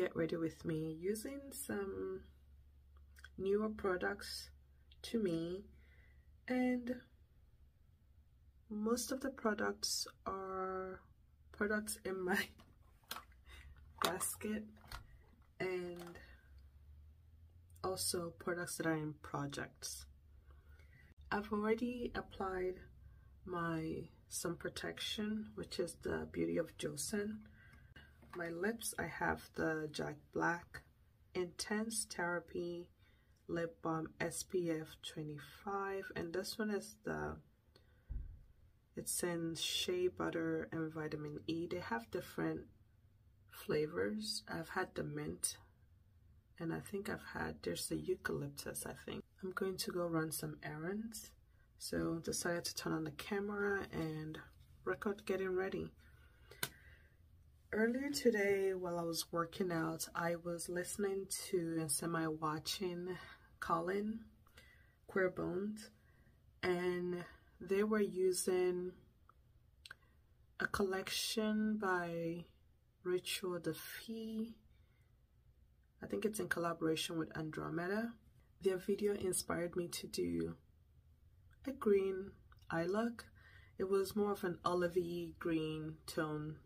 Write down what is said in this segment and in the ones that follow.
get ready with me using some newer products to me, and most of the products are products in my basket and also products that are in projects. I've already applied my sun protection, which is the Beauty of Joseon. My lips, I have the Jack Black Intense Therapy Lip Balm SPF 25, and this one is it's in shea butter and vitamin E. They have different flavors. I've had the mint, and I think there's the eucalyptus, I think. I'm going to go run some errands, so decided to turn on the camera and record getting ready. Earlier today, while I was working out, I was listening to and semi-watching ColЄ, Queer Bones, and they were using a collection by Ritual de Fille. I think it's in collaboration with Andromeda. Their video inspired me to do a green eye look. It was more of an olivey green tone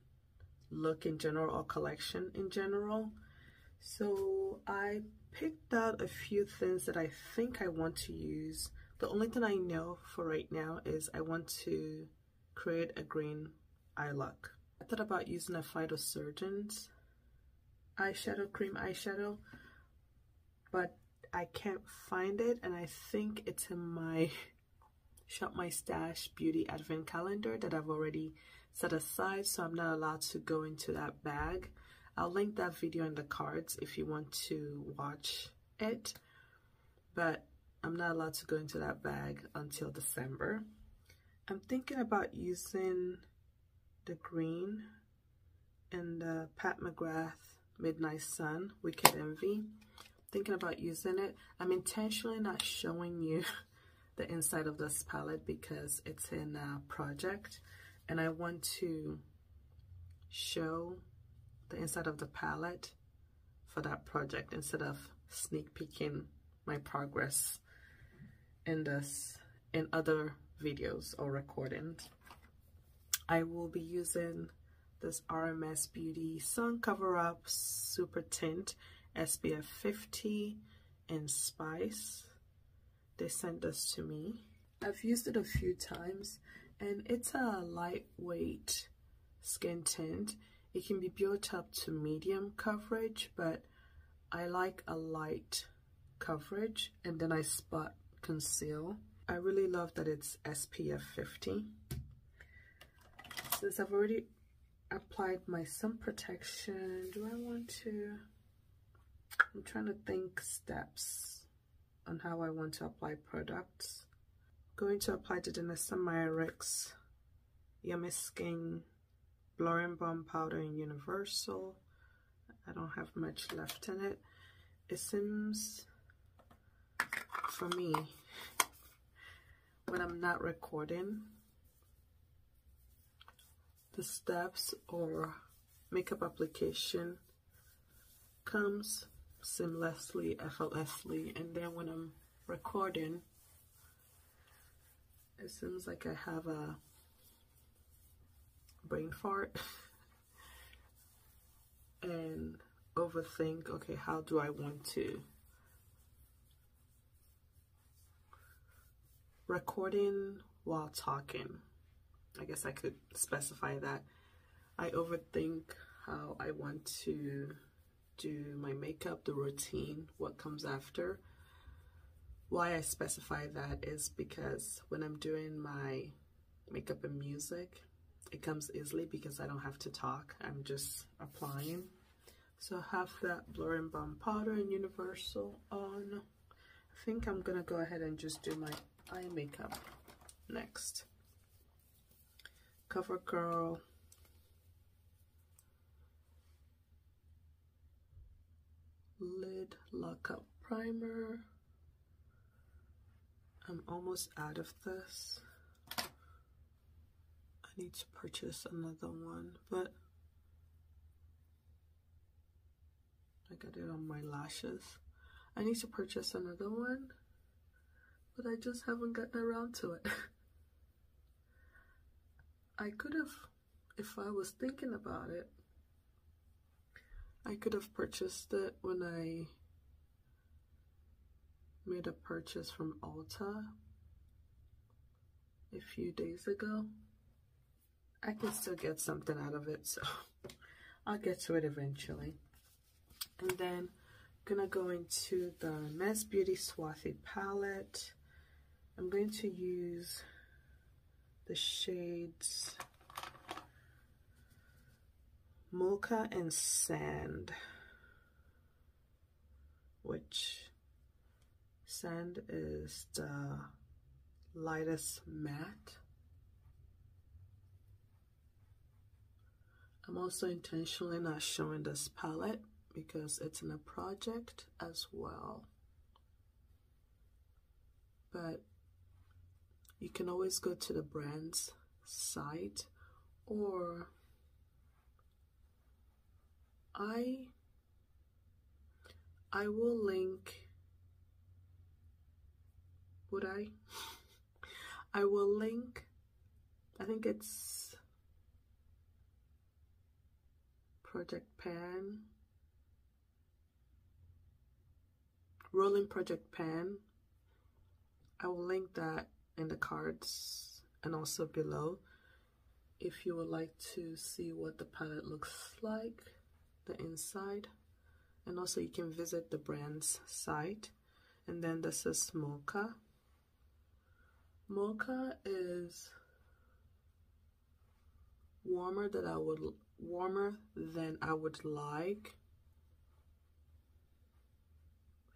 look in general, or collection in general. So I picked out a few things that I think I want to use. The only thing I know for right now is I want to create a green eye look. I thought about using a Phytosurgeon's cream eyeshadow, but I can't find it, and I think it's in my Shop My Stash Beauty Advent Calendar that I've already set aside, so I'm not allowed to go into that bag. I'll link that video in the cards if you want to watch it, but I'm not allowed to go into that bag until December. I'm thinking about using the green in the Pat McGrath Midnight Sun Wicked Envy. Thinking about using it. I'm intentionally not showing you the inside of this palette because it's in a project, and I want to show the inside of the palette for that project instead of sneak peeking my progress in other videos or recordings. I will be using this RMS Beauty Sun Cover Up Super Tint SPF 50 in Spice. They sent this to me. I've used it a few times, and it's a lightweight skin tint. It can be built up to medium coverage, but I like a light coverage, and then I spot conceal. I really love that it's SPF 50. Since I've already applied my sun protection, do I want to? I'm trying to think steps on how I want to apply products. Going to apply the Danessa Myricks Yummy Skin Blurring Balm Powder in Universal. I don't have much left in it. It seems, for me, when I'm not recording, the steps or makeup application comes seamlessly, effortlessly, and then when I'm recording, it seems like I have a brain fart and overthink, okay, how do I want to recording while talking? I guess I could specify that. I overthink how I want to do my makeup, the routine, what comes after. Why I specify that is because when I'm doing my makeup and music, it comes easily because I don't have to talk. I'm just applying. So I have that Blurring Balm Powder in Universal on. I think I'm gonna go ahead and just do my eye makeup next. CoverGirl Lid Lock-Up Primer. I'm almost out of this. I need to purchase another one, but I got it on my lashes. I need to purchase another one, but I just haven't gotten around to it. I could have, if I was thinking about it, I could have purchased it when I made a purchase from Ulta a few days ago. I can still get something out of it, so I'll get to it eventually. And then I'm gonna go into the Mass Beauty Swathi palette. I'm going to use the shades Mocha and Sand, which Sand is the lightest matte. I'm also intentionally not showing this palette because it's in a project as well. But you can always go to the brand's site, or I will link, would I? I will link, I think it's Project Pan, Rolling Project Pan. I will link that in the cards and also below if you would like to see what the palette looks like, the inside. And also you can visit the brand's site. And then this is Mocha. Mocha is warmer than I would like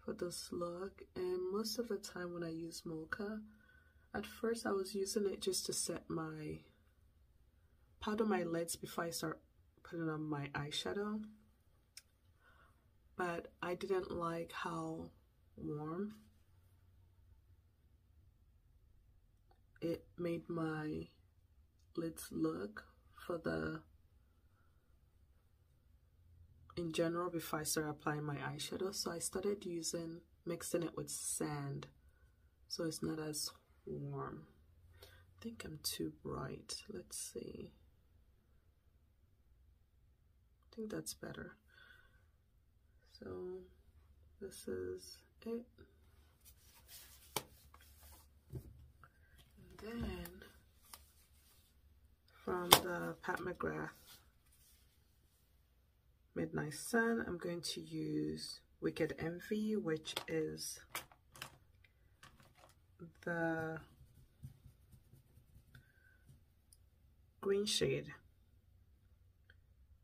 for this look. And most of the time when I use Mocha, at first I was using it just to set my powder my lids before I start putting on my eyeshadow, but I didn't like how warm it made my lids look for the in general before I started applying my eyeshadow. So I started mixing it with sand so it's not as warm. I think I'm too bright. Let's see. I think that's better. So this is it. And then from the Pat McGrath Midnight Sun, I'm going to use Wicked Envy, which is the green shade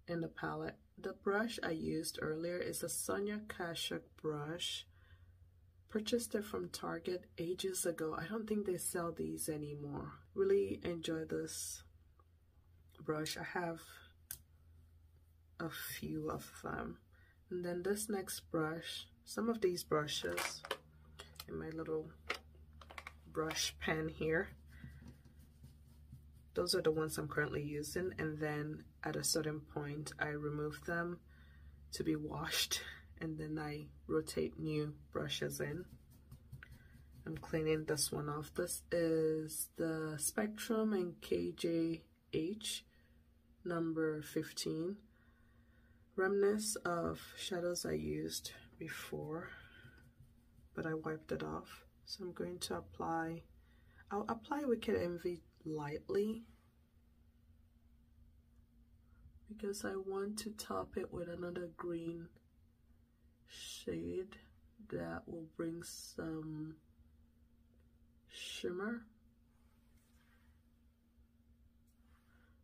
in the palette. The brush I used earlier is a Sonia Kashuk brush. Purchased it from Target ages ago. I don't think they sell these anymore. Really enjoy this brush. I have a few of them. And then this next brush, some of these brushes in my little brush pen here, those are the ones I'm currently using, and then at a certain point I remove them to be washed and then I rotate new brushes in. I'm cleaning this one off. This is the Spectrum and KJH number 15. Remnants of shadows I used before, but I wiped it off. So I'm going to apply, I'll apply Wicked Envy lightly because I want to top it with another green shade that will bring some shimmer.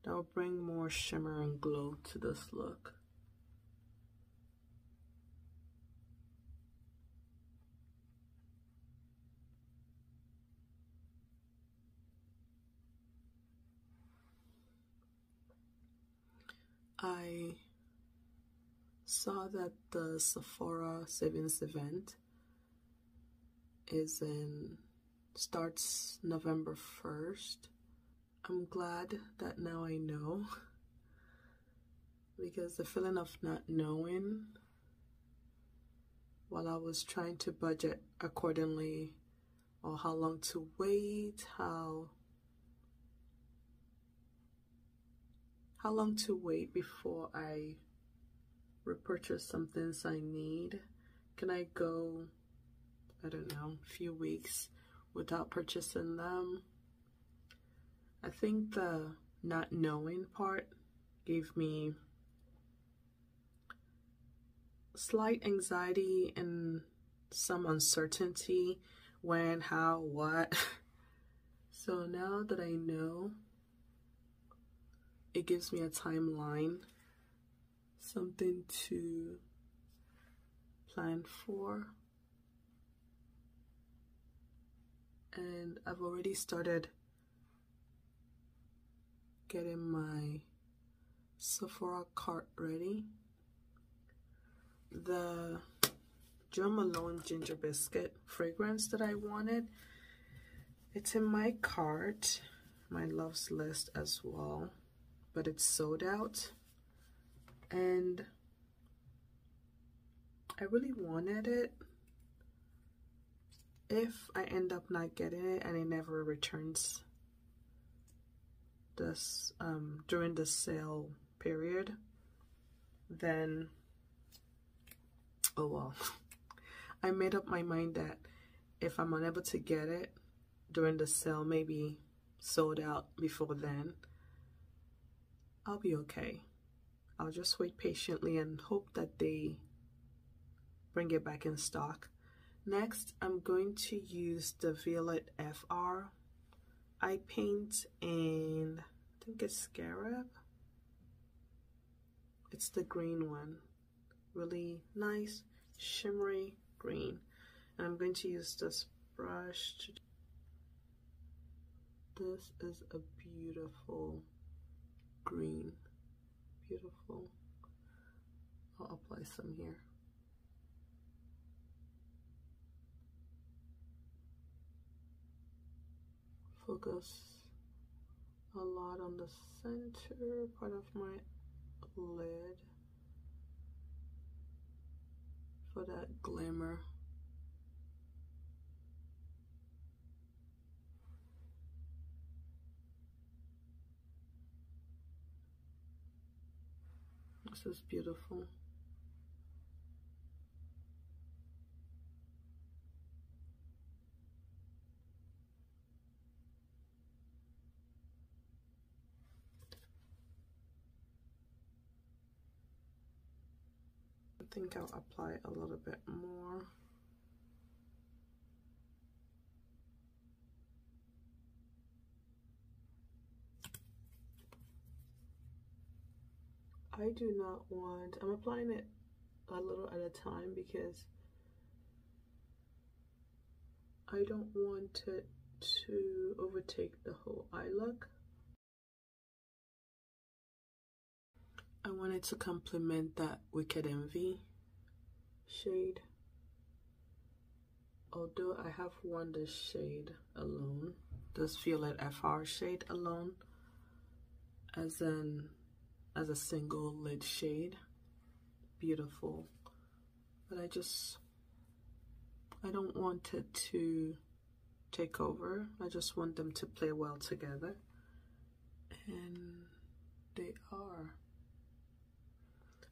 That will bring more shimmer and glow to this look. I saw that the Sephora Savings event starts November 1st. I'm glad that now I know, because the feeling of not knowing while I was trying to budget accordingly, or how long to wait, how long to wait before I repurchase some things I need. Can I go, I don't know, a few weeks without purchasing them? I think the not knowing part gave me slight anxiety and some uncertainty when, how, what. So now that I know, it gives me a timeline, something to plan for. And I've already started getting my Sephora cart ready. The Jo Malone Ginger Biscuit fragrance that I wanted, it's in my cart, my loves list as well, but it's sold out. And I really wanted it. If I end up not getting it and it never returns this during the sale period, then oh well. I made up my mind that if I'm unable to get it during the sale, maybe sold out before then, I'll be okay. I'll just wait patiently and hope that they bring it back in stock. Next, I'm going to use the Violet FR eye paint, and I think it's Carob. It's the green one. Really nice, shimmery green. And I'm going to use this brush. This is a beautiful green. Beautiful. I'll apply some here. Focus a lot on the center part of my lid for that glimmer. This is beautiful. I think I'll apply a little bit more. I do not want, I'm applying it a little at a time because I don't want it to overtake the whole eye look. I wanted to complement that Wicked Envy shade. Although I have worn this shade alone, this Violet FR shade alone, as a single lid shade. Beautiful. But I don't want it to take over. I just want them to play well together. And they are.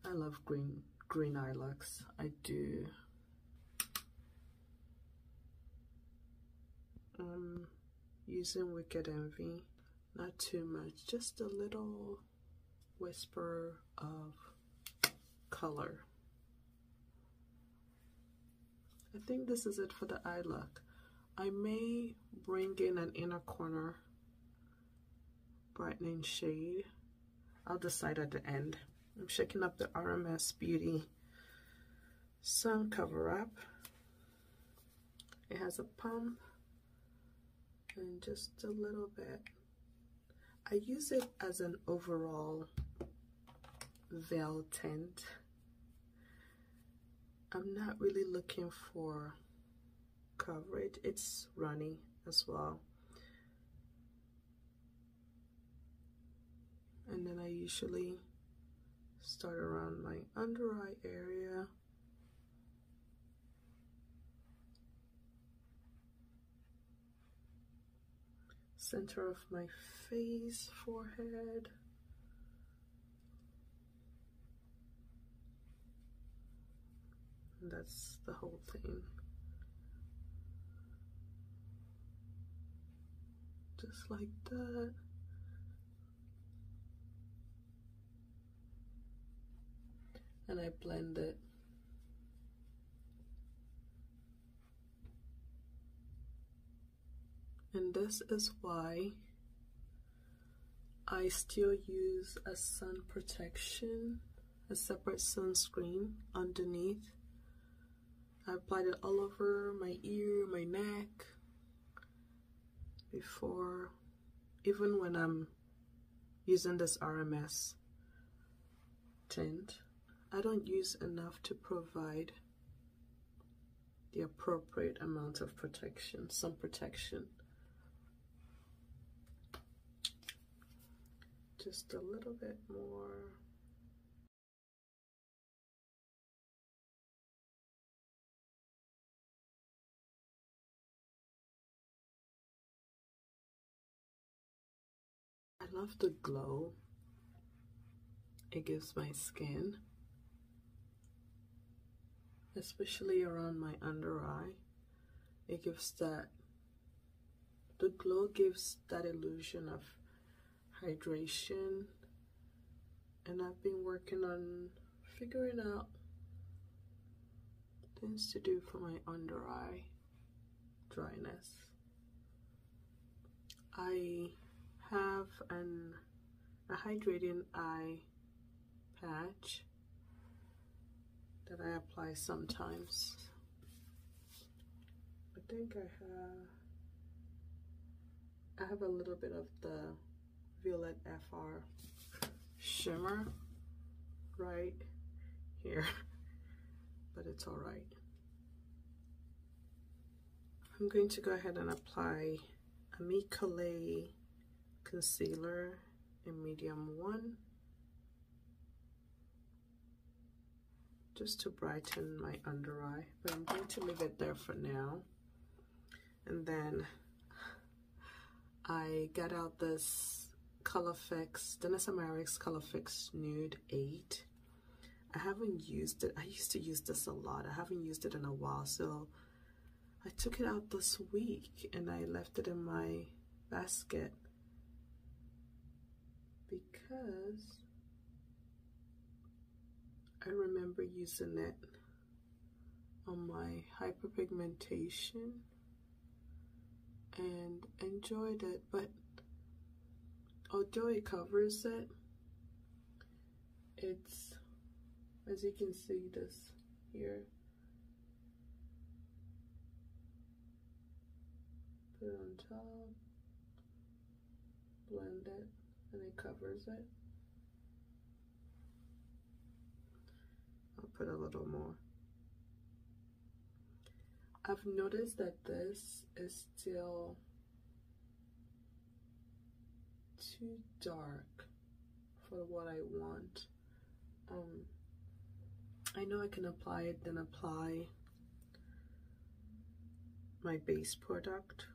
I love green eye looks. I do. Using Wicked Envy, not too much, just a little whisper of color. I think this is it for the eye look. I may bring in an inner corner brightening shade. I'll decide at the end. I'm shaking up the RMS Beauty Sun Cover Up. It has a pump and just a little bit. I use it as an overall veil tint. I'm not really looking for coverage. It's runny as well. And then I usually start around my under eye area center of my face, forehead. And that's the whole thing. Just like that. And I blend it. And this is why I still use a sun protection, a separate sunscreen underneath. I applied it all over my ear, my neck, before, even when I'm using this RMS tint, I don't use enough to provide the appropriate amount of protection, sun protection. Just a little bit more. I love the glow it gives my skin, especially around my under eye. It gives that, the glow gives that illusion of hydration, and I've been working on figuring out things to do for my under eye dryness. I have a hydrating eye patch that I apply sometimes. I think I have a little bit of the Violet FR shimmer right here, but it's all right. I'm going to go ahead and apply a Colɇ concealer in medium 1, just to brighten my under eye, but I'm going to leave it there for now. And then I got out this Colorfix, Dennis Americ's Colorfix Nude 8. I haven't used it. I used to use this a lot. I haven't used it in a while, so I took it out this week and I left it in my basket because I remember using it on my hyperpigmentation and enjoyed it, but although it covers it, it's, as you can see this here, put it on top, blend it, and it covers it. I'll put a little more. I've noticed that this is still too dark for what I want. I know I can apply it, then apply my base product,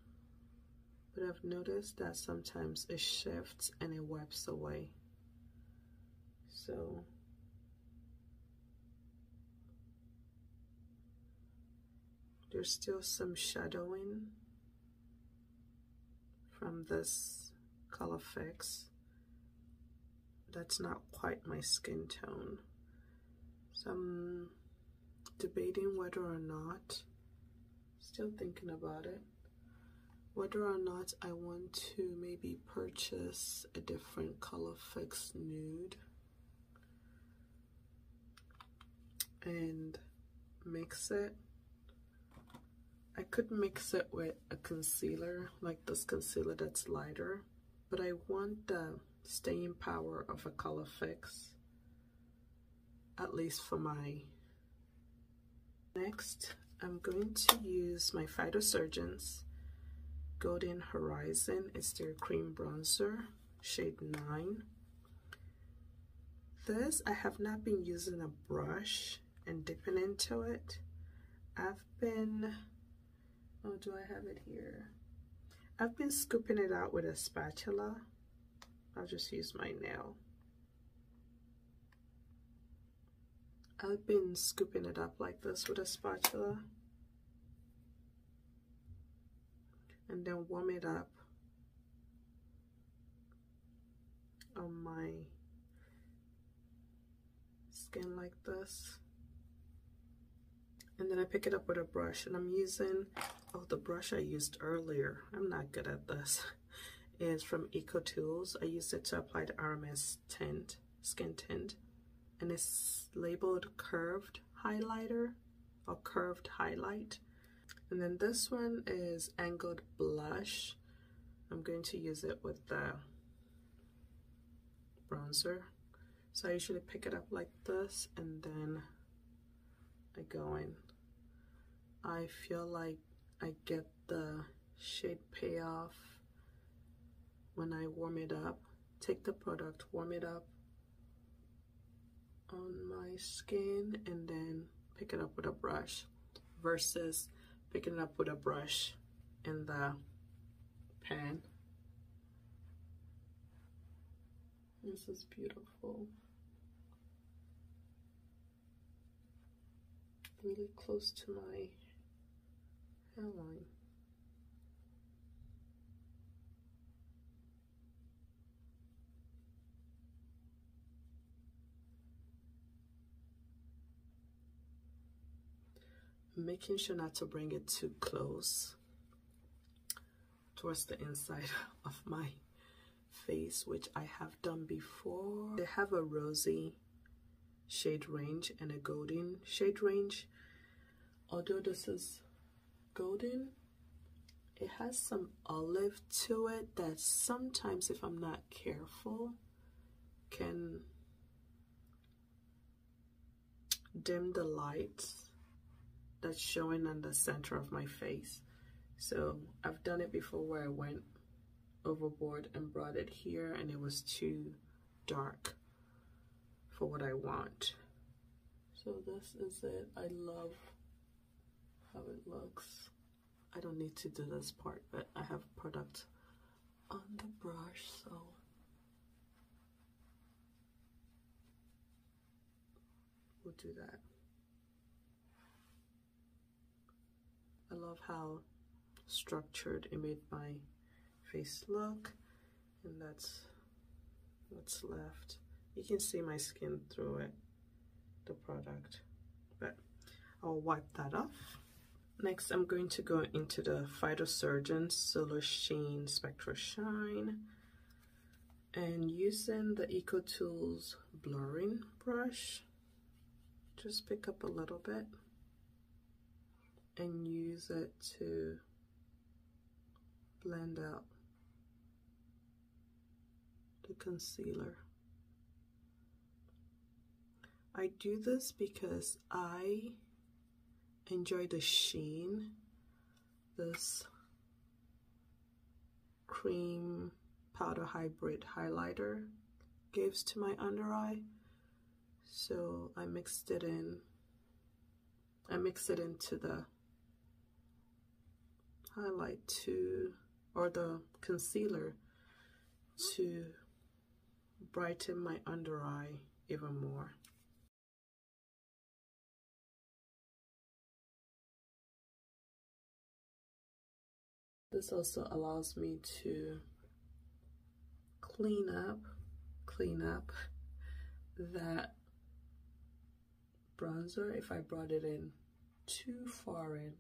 but I've noticed that sometimes it shifts and it wipes away. So there's still some shadowing from this Colorfix that's not quite my skin tone. So I'm debating whether or not, still thinking about it, whether or not I want to maybe purchase a different Colorfix Nude and mix it. I could mix it with a concealer, like this concealer that's lighter, but I want the staying power of a Colorfix, at least for my. Next, I'm going to use my Phytosurgeon's Golden Horizon. It's their cream bronzer, shade 9. This, I have not been using a brush and dipping into it. I've been, oh, do I have it here? I've been scooping it out with a spatula. I'll just use my nail. I've been scooping it up like this with a spatula and then warm it up on my skin like this. And then I pick it up with a brush, and I'm using, oh, the brush I used earlier, I'm not good at this, is from Eco Tools. I used it to apply the RMS tint, skin tint, and it's labeled curved highlighter or curved highlight. And then this one is angled blush. I'm going to use it with the bronzer. So I usually pick it up like this and then I go in. I feel like I get the shade payoff when I warm it up. Take the product, warm it up on my skin, and then pick it up with a brush versus picking it up with a brush in the pan. This is beautiful. Really close to my hairline. Making sure not to bring it too close towards the inside of my face, which I have done before. They have a rosy shade range and a golden shade range. Although this is golden, it has some olive to it that sometimes, if I'm not careful, can dim the light that's showing on the center of my face. So I've done it before where I went overboard and brought it here and it was too dark for what I want. So this is it. I love how it looks. I don't need to do this part, but I have product on the brush, so we'll do that. I love how structured it made my face look, and that's what's left. You can see my skin through it, the product, but I'll wipe that off. Next, I'm going to go into the Phytosurgeon Solar Sheen Spectral Shine, and using the Eco Tools blurring brush, just pick up a little bit and use it to blend out the concealer. I do this because I enjoy the sheen this cream powder hybrid highlighter gives to my under eye. So I mixed it in. I mix it into the highlight or the concealer to brighten my under eye even more. This also allows me to clean up that bronzer if I brought it in too far in.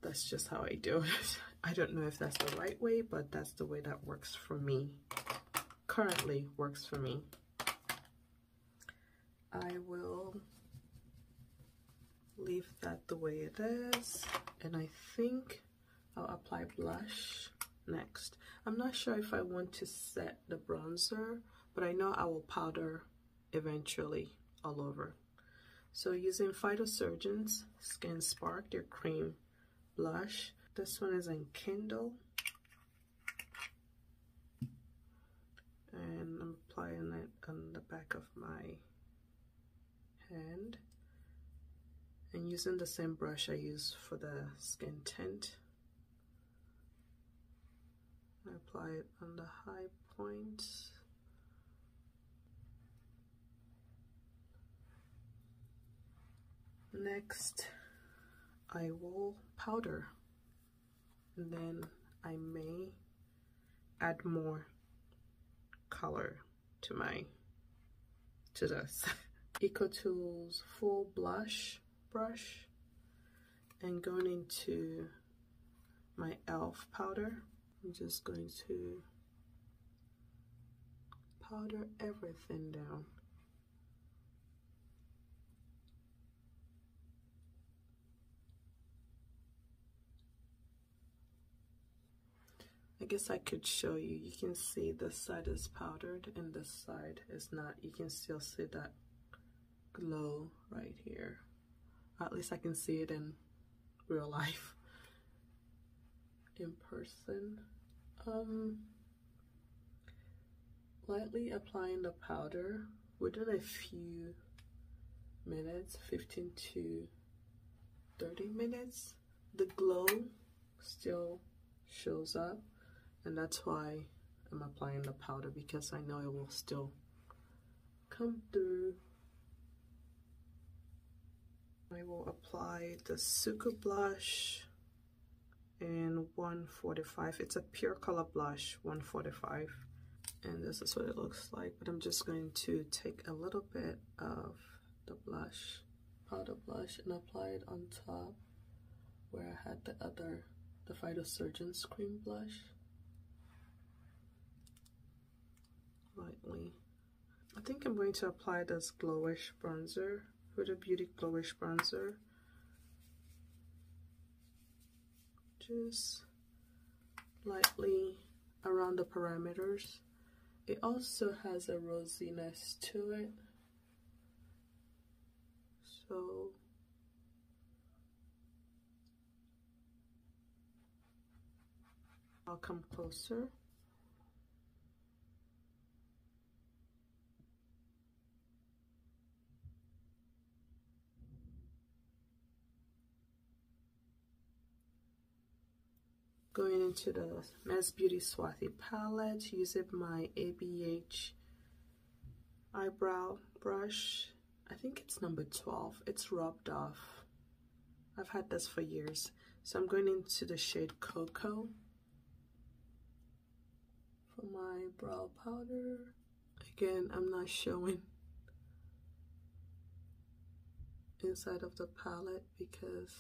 That's just how I do it. I don't know if that's the right way, but that's the way that works for me. Currently works for me. I will leave that the way it is, and I think I'll apply blush next. I'm not sure if I want to set the bronzer, but I know I will powder eventually all over. So using Phytosurgeon's Skin Spark, their cream blush. This one is in Kindle, and I'm applying it on the back of my hand. using the same brush I use for the skin tint. I apply it on the high points. Next, I will powder, and then I may add more color to this. EcoTools full blush brush, and going into my e.l.f. powder, I'm just going to powder everything down. I guess I could show you. You can see this side is powdered and this side is not. You can still see that glow right here. At least I can see it in real life. In person. Lightly applying the powder within a few minutes, 15 to 30 minutes, the glow still shows up. And that's why I'm applying the powder, because I know it will still come through. I will apply the Suqqu blush in 145. It's a pure color blush, 145. And this is what it looks like. But I'm just going to take a little bit of the blush, powder blush, and apply it on top where I had the Phytosurgeon's cream blush. Lightly. I think I'm going to apply this glowish bronzer, Huda Beauty glowish bronzer. Just lightly around the perimeters. It also has a rosiness to it, so I'll come closer. Going into the Mass Beauty Swathi palette, using my ABH eyebrow brush. I think it's number 12. It's rubbed off. I've had this for years. So I'm going into the shade Cocoa for my brow powder. Again, I'm not showing inside of the palette because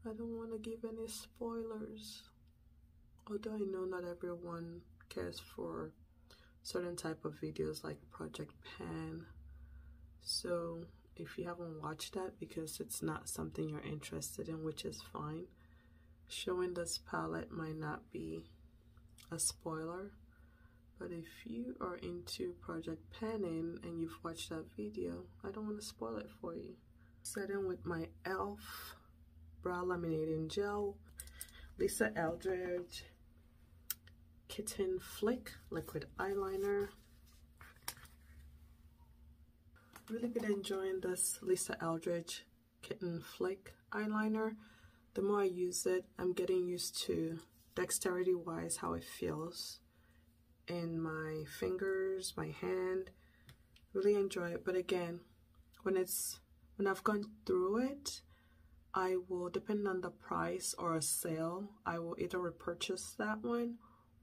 I don't want to give any spoilers, although I know not everyone cares for certain type of videos like Project Pan. So if you haven't watched that because it's not something you're interested in, which is fine, showing this palette might not be a spoiler. But if you are into Project Panning and you've watched that video, I don't want to spoil it for you. Setting with my e.l.f. brow laminating gel, Lisa Eldridge Kitten Flick liquid eyeliner. Really been enjoying this Lisa Eldridge Kitten Flick eyeliner. The more I use it, I'm getting used to dexterity wise how it feels in my fingers, my hand. Really enjoy it. But again, when I've gone through it, I will, depending on the price or a sale, I will either repurchase that one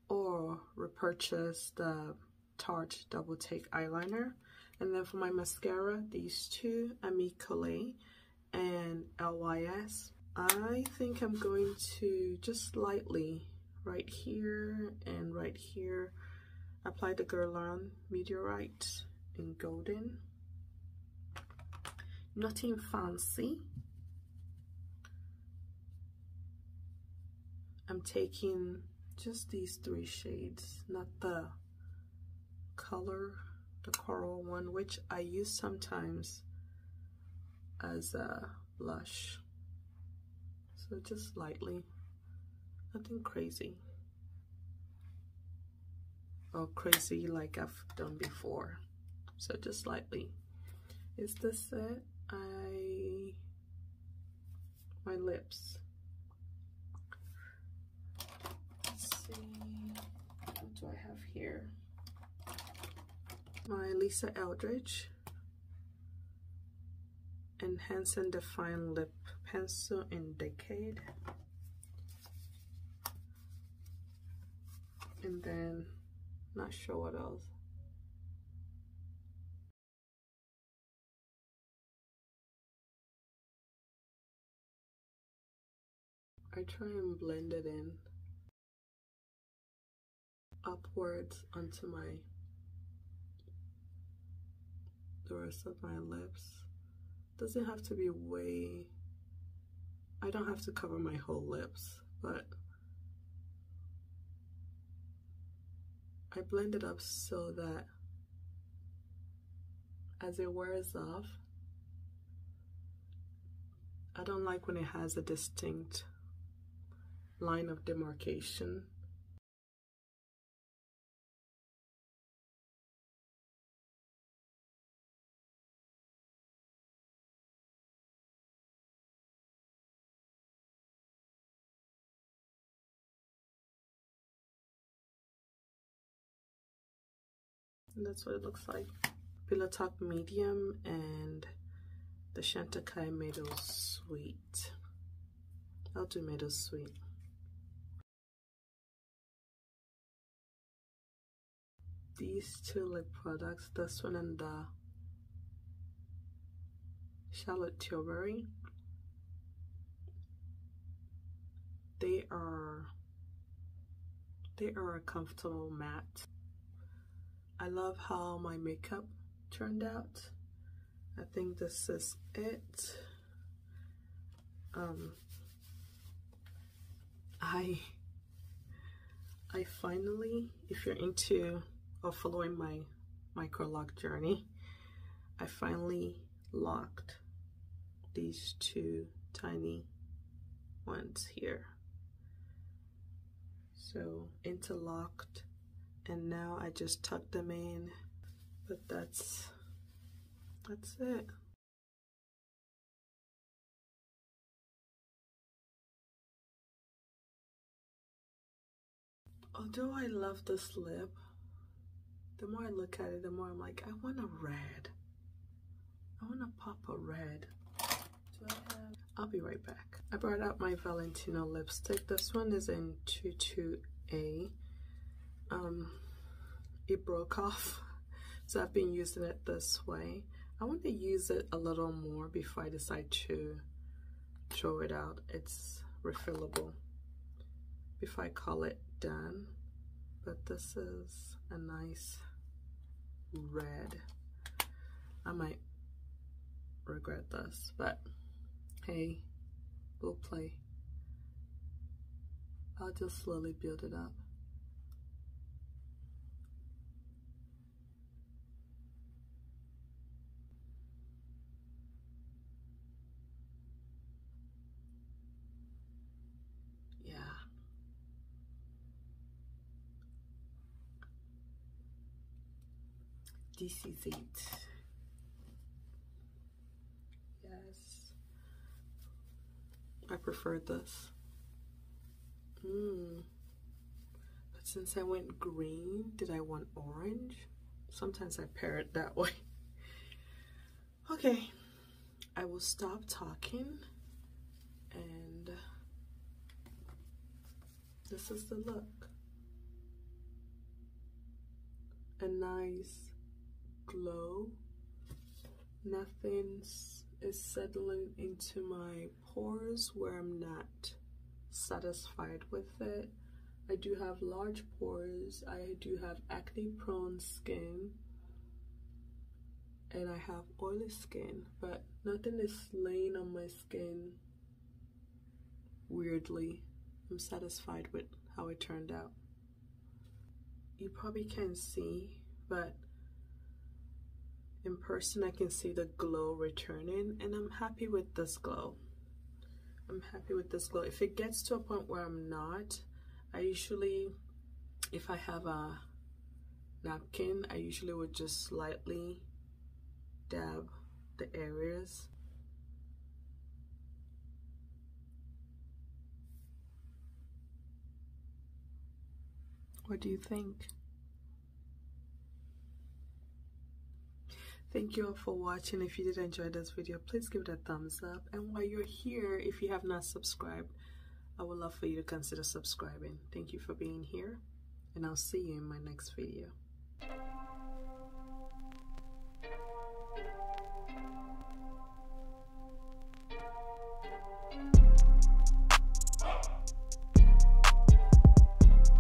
or repurchase the Tarte Double Take eyeliner. And then for my mascara, these two, Colmôe and LYS. I think I'm going to just lightly, right here and right here, apply the Guerlain Meteorite in golden. Nothing fancy. I'm taking just these 3 shades, not the color, the coral one, which I use sometimes as a blush. So just lightly, nothing crazy. Or crazy like I've done before. So just lightly. Is this it? my lips. Let's see, what do I have here? My Lisa Eldridge Enhance and Define Lip Pencil in Decade. And then, not sure what else. I try and blend it in upwards onto the rest of my lips. Doesn't have to be way, I don't have to cover my whole lips, but I blend it up so that as it wears off, I don't like when it has a distinct line of demarcation. And that's what it looks like. Pillow Talk Medium and the Chantecaille Meadow Sweet. I'll do Meadow Sweet. These two lip products, this one and the Charlotte Tilbury, they are a comfortable matte. I love how my makeup turned out. I think this is it. I finally, if you're into or following my micro lock journey, I finally locked these two tiny ones here. So interlocked, and now I just tuck them in, but that's it. Although I love this lip, the more I look at it, the more I'm like, I want a red. I want to pop a red. Do I have? I'll be right back. I brought out my Valentino lipstick. This one is in 22A. It broke off, so I've been using it this way. I want to use it a little more before I decide to throw it out. It's refillable before I call it done. But this is a nice red. I might regret this, but hey, we'll play. I'll just slowly build it up. Yeah. This is it. Yes. I prefer this. But since I went green, did I want orange? Sometimes I pair it that way. Okay, I will stop talking, and this is the look. A nice glow. Nothing is settling into my pores where I'm not satisfied with it. I do have large pores. I do have acne-prone skin, and I have oily skin, but nothing is laying on my skin weirdly. I'm satisfied with how it turned out. You probably can't see, but in person I can see the glow returning, and I'm happy with this glow. I'm happy with this glow. If it gets to a point where I'm not, I usually, if I have a napkin, I usually would just slightly dab the areas What do you think? Thank you all for watching. If you did enjoy this video, please give it a thumbs up. And while you're here, if you have not subscribed, I would love for you to consider subscribing. Thank you for being here, and I'll see you in my next video.